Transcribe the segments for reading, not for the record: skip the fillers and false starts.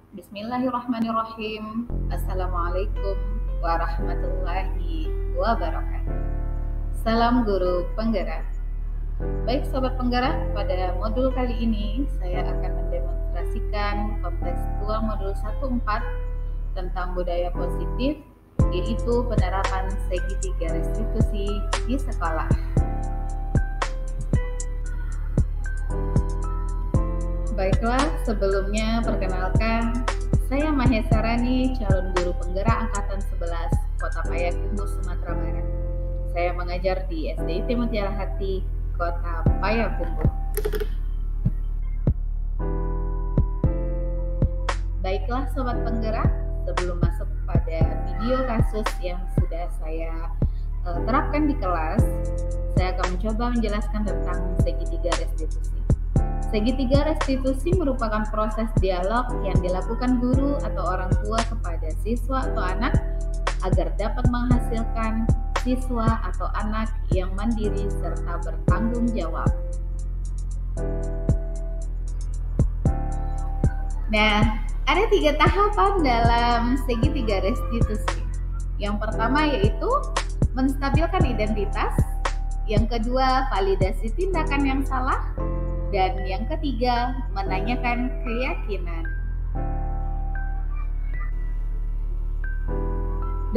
Bismillahirrahmanirrahim. Assalamualaikum warahmatullahi wabarakatuh. Salam guru penggerak. Baik sobat penggerak, pada modul kali ini saya akan mendemonstrasikan kontekstual modul 1.4 tentang budaya positif, yaitu penerapan segitiga restitusi di sekolah. Baiklah, sebelumnya perkenalkan, saya Mahesa Rani, calon guru penggerak angkatan 11 Kota Payakumbuh, Sumatera Barat. Saya mengajar di SDIT Mutiara Hati, Kota Payakumbuh. Baiklah sobat penggerak, sebelum masuk pada video kasus yang sudah saya terapkan di kelas, saya akan mencoba menjelaskan tentang segitiga restitusi. Segitiga restitusi merupakan proses dialog yang dilakukan guru atau orang tua kepada siswa atau anak agar dapat menghasilkan siswa atau anak yang mandiri serta bertanggung jawab. Nah, ada 3 tahapan dalam segitiga restitusi. Yang pertama yaitu menstabilkan identitas, yang kedua validasi tindakan yang salah, dan yang ketiga, menanyakan keyakinan.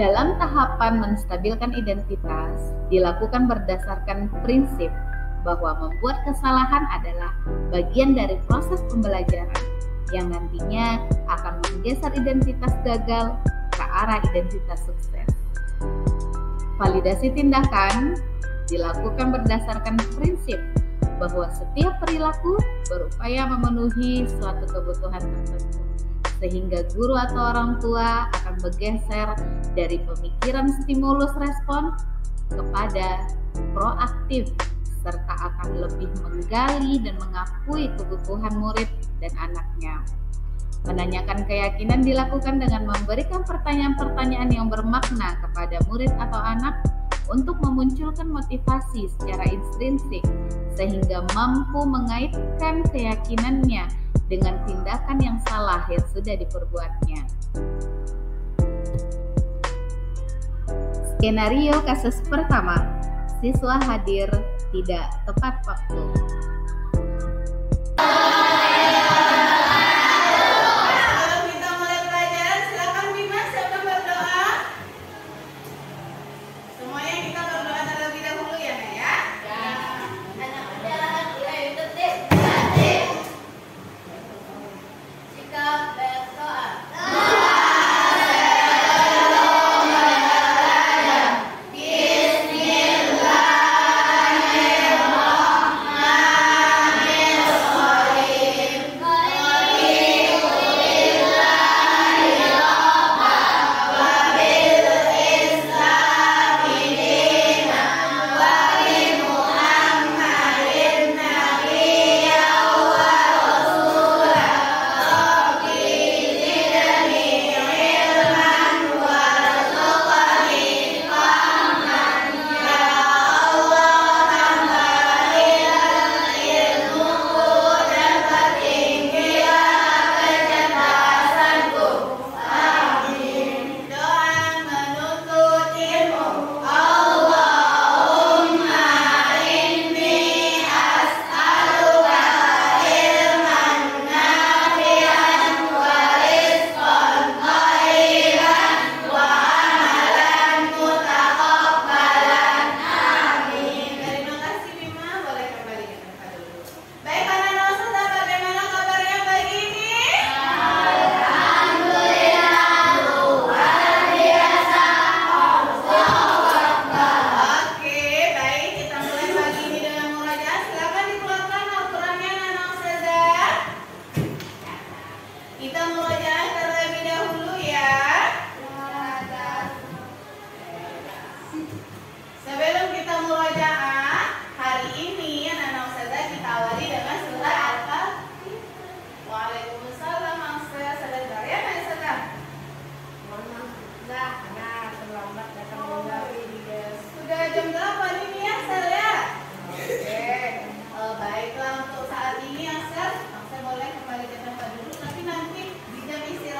Dalam tahapan menstabilkan identitas, dilakukan berdasarkan prinsip bahwa membuat kesalahan adalah bagian dari proses pembelajaran yang nantinya akan menggeser identitas gagal ke arah identitas sukses. Validasi tindakan dilakukan berdasarkan prinsip bahwa setiap perilaku berupaya memenuhi suatu kebutuhan tertentu, sehingga guru atau orang tua akan bergeser dari pemikiran stimulus respon kepada proaktif, serta akan lebih menggali dan mengakui kebutuhan murid dan anaknya. Menanyakan keyakinan dilakukan dengan memberikan pertanyaan-pertanyaan yang bermakna kepada murid atau anak untuk memunculkan motivasi secara intrinsik sehingga mampu mengaitkan keyakinannya dengan tindakan yang salah yang sudah diperbuatnya. Skenario kasus pertama, siswa hadir tidak tepat waktu. Baiklah, untuk saat ini ya, Sir, saya boleh kembali ke tempat dulu, tapi nanti di jam istirahat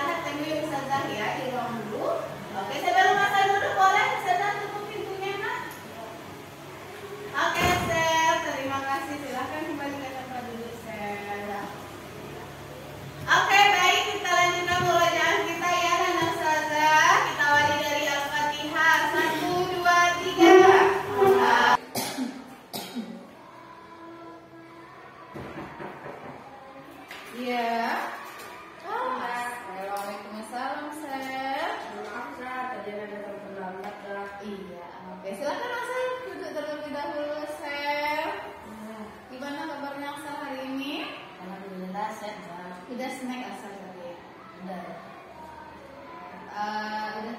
Udah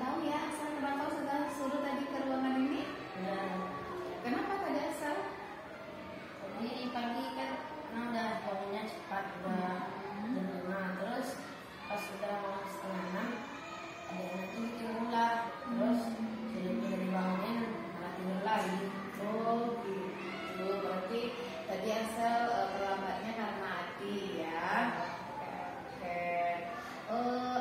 tahu ya asal kenapa sudah suruh tadi ke ruangan ini? Kenapa tadi asal? Jadi pagi kan udah bangunnya cepat, udah jam 5. Terus pas sudah mau setengah 6 adiknya tuh bikin ulah. Terus jadi udah dibangunin malah tidur lagi. Oh gitu, berarti tadi asal terlambatnya karena Adi ya. Oke.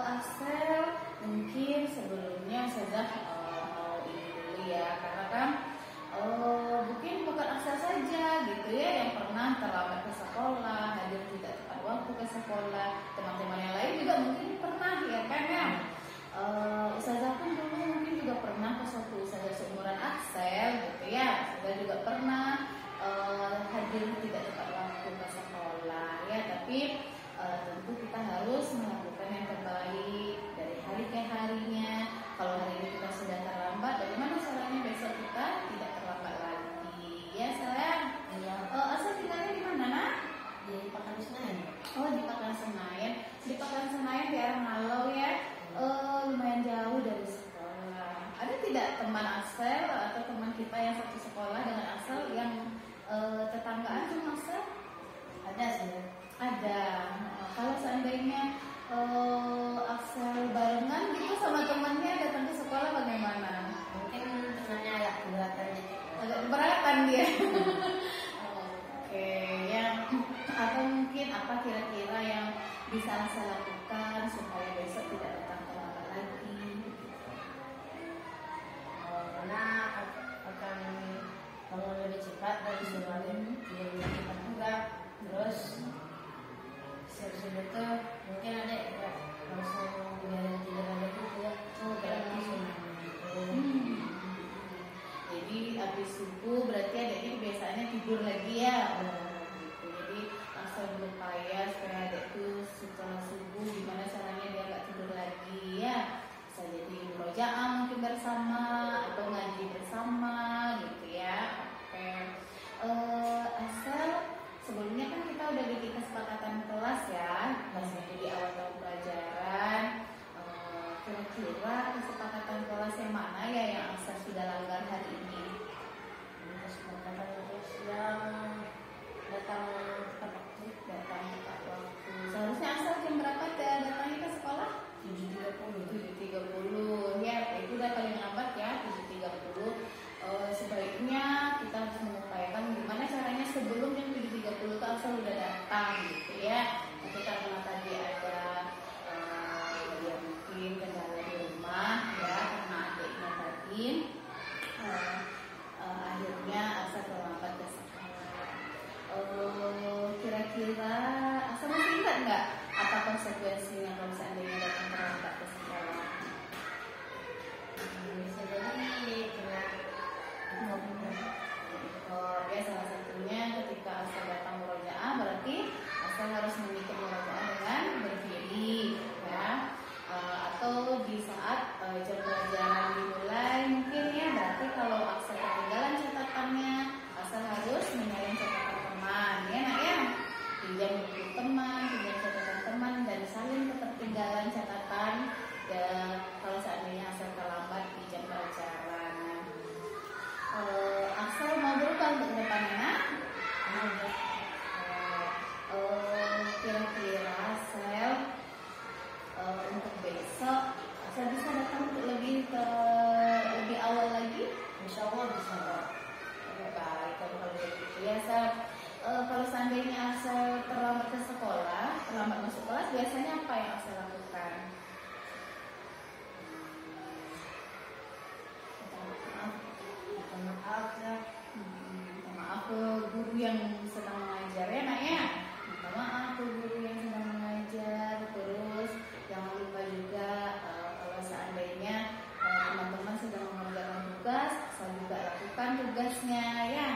Asal mungkin sebelumnya sudah mau ini dulu ya, karena kan mungkin bukan Asal saja gitu ya yang pernah terlambat ke sekolah, hadir tidak tepat waktu ke sekolah. Teman-teman yang lain juga mungkin pernah ya kan ya. Ustazah pun dulu mungkin juga pernah ke suatu ustazah seumuran Axel gitu ya. Ustazah juga pernah hadir tidak tepat waktu ke sekolah ya. Tapi tentu kita harus melakukan yang terbaik dari hari ke harinya. Kalau hari ini kita sudah terlambat, bagaimana caranya besok kita tidak terlambat lagi ya sayang? Iya. Asal tinggalnya di mana nak? Di Pakaran Senayan. Oh di Pakaran Senayan. Di Pakaran Senayan di arah Malau ya. Lumayan jauh dari sekolah. Ada tidak teman Asal atau teman kita yang satu sekolah dengan Asal yang tetanggaan sama Asal? Ada sih. Ada. Kalau seandainya Asal barengan gitu sama temannya datang ke sekolah bagaimana? Mungkin temannya agak keberatan gitu. Agak keberatan dia. Oke, yang atau mungkin apa kira-kira yang bisa Asal lakukan supaya besok tidak datang terlambat lagi? Karena akan bangun lebih cepat dan sebagainya tidur lebih cepat juga. Terus sesudah itu mungkin ada harus biar tidur ada juga berarti Jadi habis subuh berarti adiknya biasanya tidur lagi ya. Gitu. Jadi Asal berupaya supaya adik itu setelah subuh gimana caranya dia nggak tidur lagi ya. Bisa jadi murojaah mungkin bersama atau ngaji bersama gitu ya. Oke. Asal sebelumnya kan kita udah bikin kesepakatan kelas ya, kelasnya di awal tahun pelajaran. Kira-kira kesepakatan kelas yang mana ya yang Asal sudah langgar hari ini? kesepakatan terus yang datang tepat waktu. Datang tepat waktu. Seharusnya Asal jam berapa datangnya ke sekolah? 7.30. 7.30 ya, itu udah paling lambat ya 7.30. Sebaiknya kita harus mengupayakan gimana caranya sebelum jam 7.30 itu Asal udah datang gitu ya. Tapi karena tadi ada ya mungkin kendala di rumah ya karena adiknya tadi akhirnya Asal terlambat ke sekolah. Kira-kira Asal masih ingat nggak apa konsekuensinya kalau seandainya datang terlambat ke sekolah? Bisa jadi kena Ya salah satunya ketika Asal datang murojaah berarti Asal harus mengikuti murojaah dengan berdiri ya. Atau di saat jam pelajaran dimulai mungkin ya berarti kalau Asal ketinggalan catatannya Asal harus menyalin catatan teman ya nak ya. Pinjam buku teman, pinjam catatan teman dan salin ketertinggalan catatan dan kalau seandainya Asal terlambat di jam pelajaran. Asal mau berubah untuk depannya nak? Kira-kira Asal untuk besok Asal bisa datang untuk lebih awal lagi? Insya Allah bisa. Baik, kalau begitu ya Asal. Kalau seandainya Asal terlambat ke sekolah, terlambat masuk kelas, biasanya apa yang Asal lakukan? Maaf ya. Minta maaf ke guru yang sedang mengajar ya nak ya. Minta maaf ke guru yang sedang mengajar. Terus jangan lupa juga kalau seandainya teman-teman sedang mengerjakan tugas, Asal juga lakukan tugasnya ya.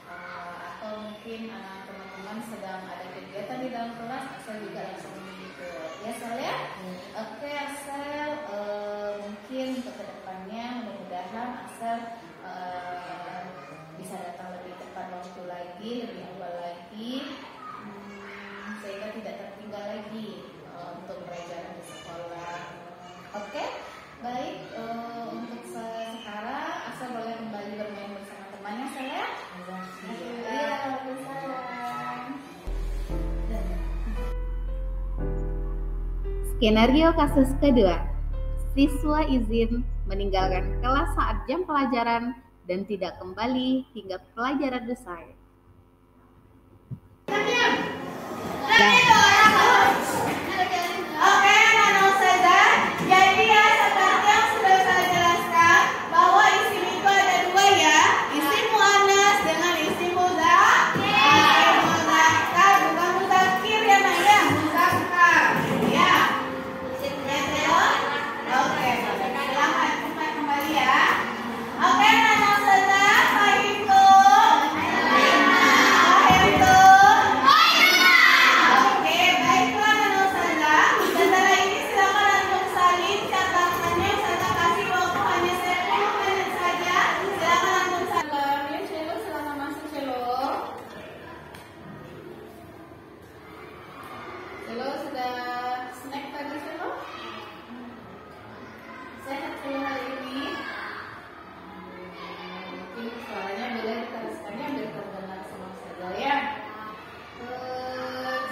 Atau mungkin teman-teman sedang ada kegiatan di dalam kelas, Asal juga langsung mengikut ya Asal ya. Skenario kasus kedua, siswa izin meninggalkan kelas saat jam pelajaran dan tidak kembali hingga pelajaran usai. Oke, anak ustazah. Jadi ya seperti yang sudah saya jelaskan bahwa isim itu ada dua ya, isim muannas dengan isim mudzakkar. Muzakkar bukan mudzakir ya nak ya, muzakkar. Ya. Oke, silakan cepat kembali ya. Oke, anak ustazah, fahimtum? Fahimtum? Oke, baiklah anak ustazah. Setelah ini silakan antum salin catatannya. Saya kasih waktu hanya 10 menit saja. Silakan antum salin. Ya, Celo, silakan masuk Celo. Celo sudah snack tadi Celo? Sehat Celo hari ini? Mungkin suaranya boleh diteruskannya biar terdengar semua saja ya.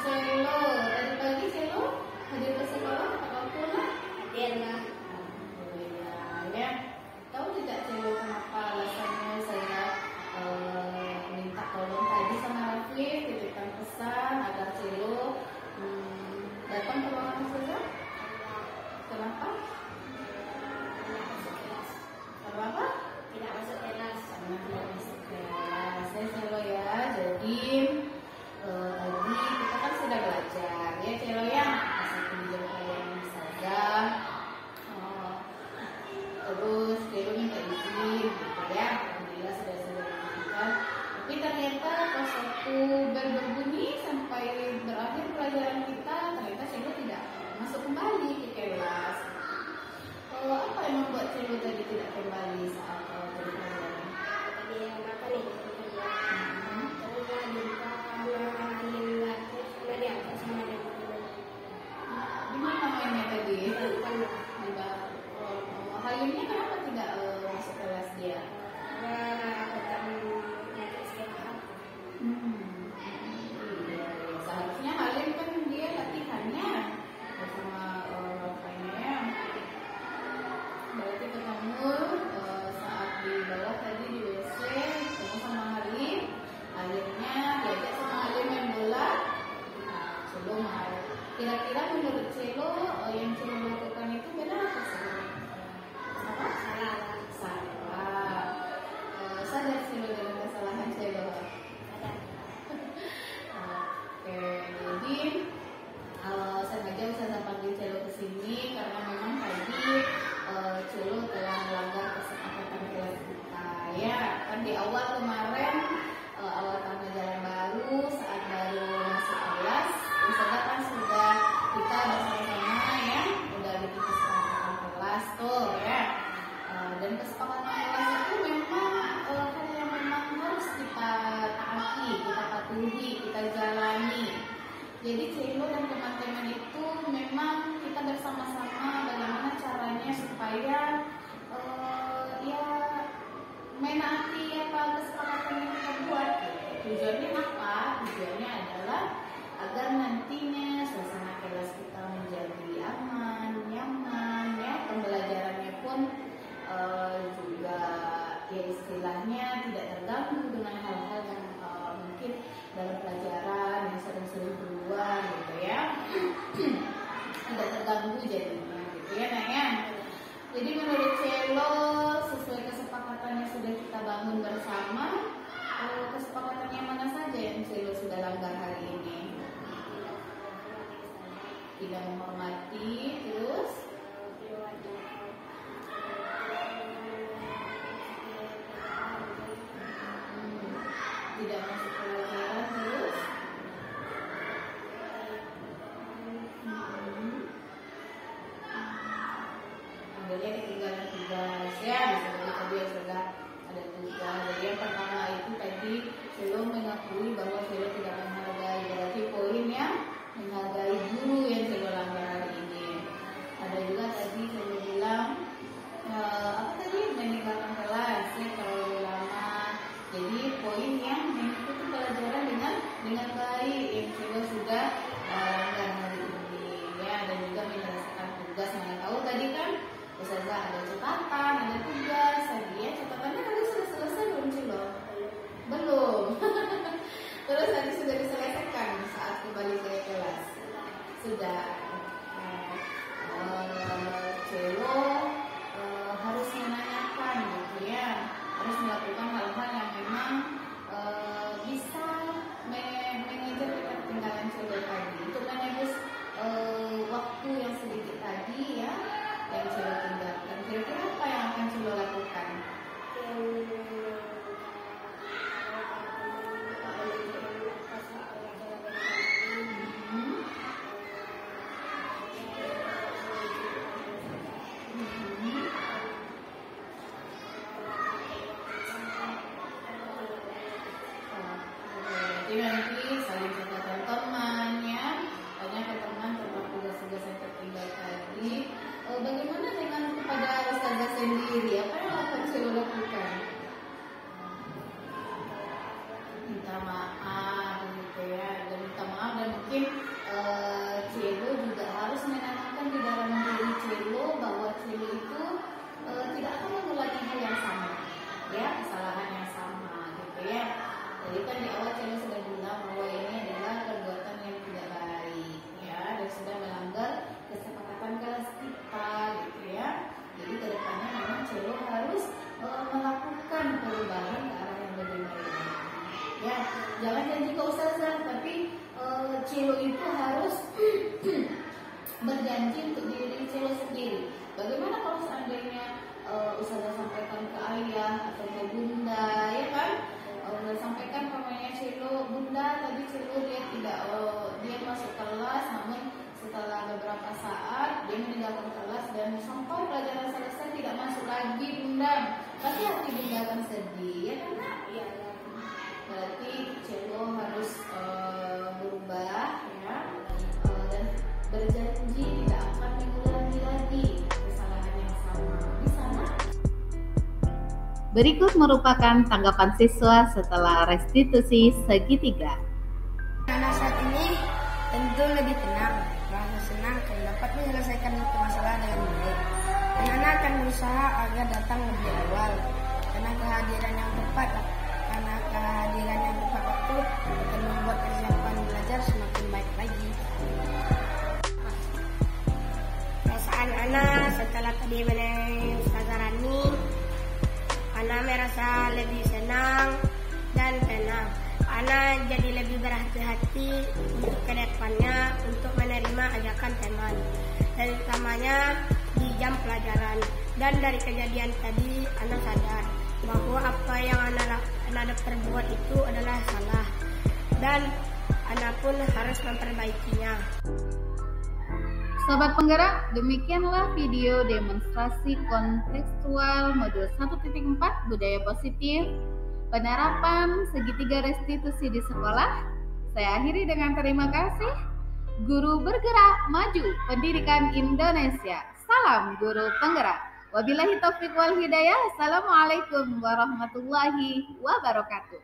Celo, tadi pagi Celo hadir ke sekolah atau pulang? Hadir lah. Alhamdulillah ya. Tahu tidak Celo kenapa alasannya saya minta tolong tadi sama Raffi titipkan pesan agar Celo datang ke ruangan ustazah? Kenapa? Apa? Tidak masuk kelas. Karena tidak masuk kelas. Ya Celo ya. Jadi tadi kita kan sudah belajar ya Celo ya. Pasal pinjam uang ustazah. Terus Celo minta izin gitu ya. Alhamdulillah sudah diizinkan. Tapi ternyata pas waktu berbunyi sampai berakhir pelajaran kita, ternyata Celo tidak masuk kembali ke kelas. Apa yang membuat Celo tadi tidak kembali saat berpelajaran? Tadi yang apa nih? Gimana mainnya tadi? Halimnya kenapa tidak masuk kelas dia? Seharusnya Halim kan dia latihannya bersama Rafainya. Berarti ketemu saat di bawah tadi di WC, ketemu sama Halim. Akhirnya diajak sama Halim main bola. Celo mau. Kira-kira menurut Celo yang Celo lakukan itu benar atau salah? Apa? Salah. Sadar Celo dengan kesalahan Celo. Oke, jadi sengaja saya panggil Celo ke sini karena memang tadi Celo telah melanggar kesepakatan kelas kita ya. Kan di awal kemarin awal tahun ajaran baru saat baru masuk kelas, ustazah kan sudah kita bersama-sama ya, udah bikin kesepakatan kelas tuh ya. Dan kesepakatan kelas itu memang hal yang memang harus kita taati, kita patuhi, kita jalani. Jadi Celo dan teman-teman itu memang kita bersama-sama bagaimana caranya supaya ya menaati apa kesepakatan yang kita buat. Tujuannya apa? Tujuannya adalah agar nantinya suasana kelas kita menjadi aman, nyaman, ya pembelajarannya pun juga ya istilahnya tidak terganggu dengan hal-hal yang mungkin dalam pelajaran yang sering-sering keluar gitu ya. Tidak terganggu jadinya gitu ya Nak ya. Jadi menurut Celo sesuai kesepakatan yang sudah kita bangun bersama, kesepakatan yang mana saja yang Celo sudah langgar hari ini? Tidak menghormati, terus tidak masuk pelajaran, terus ambilnya ketinggalan tugas ya. Bisa jadi tadi yang sudah ada tugas. Jadi yang pertama itu tadi Celo mengakui bahwa Celo tidak menghargai, berarti poin yang menghargai guru yang Celo langgar hari ini. Ada juga tadi Celo bilang apa tadi, meninggalkan kelas ya terlalu lama. Jadi poin yang mengikuti pelajaran dengan baik yang Celo sudah langgar hari ini ya. Dan juga menyelesaikan Berarti nanti saling catatan teman ya, tanyakan teman tentang tugas-tugas yang tertinggal tadi. Bagaimana dengan kepada ustazah sendiri? Apa yang akan Celo lakukan? Minta maaf gitu ya, dan minta maaf, dan mungkin Celo juga harus menanamkan di dalam diri Celo bahwa Celo itu tidak akan mengulangi hal yang sama, ya, kesalahan yang sama gitu ya. Jadi kan di awal Celo sudah bilang bahwa ini adalah perbuatan yang tidak baik ya, dan sudah melanggar kesepakatan kelas kita gitu ya. Jadi kedepannya memang Celo harus melakukan perubahan ke arah yang lebih baik. Ya, jangan janji ke ustazah, tapi Celo itu harus berjanji untuk diri Celo sendiri. Bagaimana kalau seandainya ustazah sampaikan ke ayah atau ke bunda, ya kan? Udah sampaikan namanya Celo, bunda tadi Celo dia tidak dia masuk kelas, namun setelah beberapa saat dia meninggalkan kelas dan sampai pelajaran selesai tidak masuk lagi, bunda. Pasti hati bunda akan sedih, ya kan? Iya. Berarti Celo harus berubah ya, dan berjanji tidak akan mengulangi lagi kesalahan yang sama. Di sana. Berikut merupakan tanggapan siswa setelah restitusi segitiga. Anak saat ini tentu lebih tenang, merasa senang karena dapat menyelesaikan satu masalah dengan baik. Anak-anak akan berusaha agar datang lebih awal, karena kehadiran yang tepat waktu akan membuat persiapan belajar semakin baik lagi. Perasaan anak setelah tadi mendengar Ustazah Rani, anak merasa lebih senang dan tenang. Anak jadi lebih berhati-hati untuk kedepannya untuk menerima ajakan teman, dan utamanya di jam pelajaran. Dan dari kejadian tadi, anak sadar bahwa apa yang anak perbuat itu adalah salah, dan anak pun harus memperbaikinya. Sobat Penggerak, demikianlah video demonstrasi kontekstual modul 1.4 budaya positif penerapan segitiga restitusi di sekolah. Saya akhiri dengan terima kasih. Guru bergerak maju pendidikan Indonesia. Salam guru penggerak. Wabillahi taufiq wal hidayah. Assalamualaikum warahmatullahi wabarakatuh.